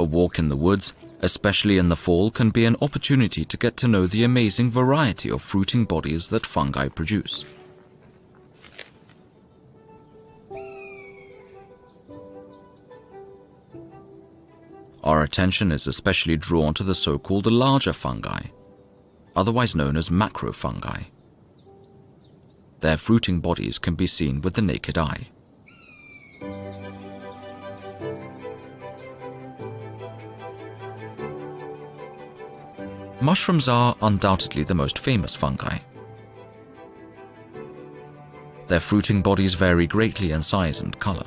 walk in the woods, especially in the fall, can be an opportunity to get to know the amazing variety of fruiting bodies that fungi produce. Our attention is especially drawn to the so-called larger fungi, otherwise known as macrofungi. Their fruiting bodies can be seen with the naked eye. Mushrooms are undoubtedly the most famous fungi. Their fruiting bodies vary greatly in size and color.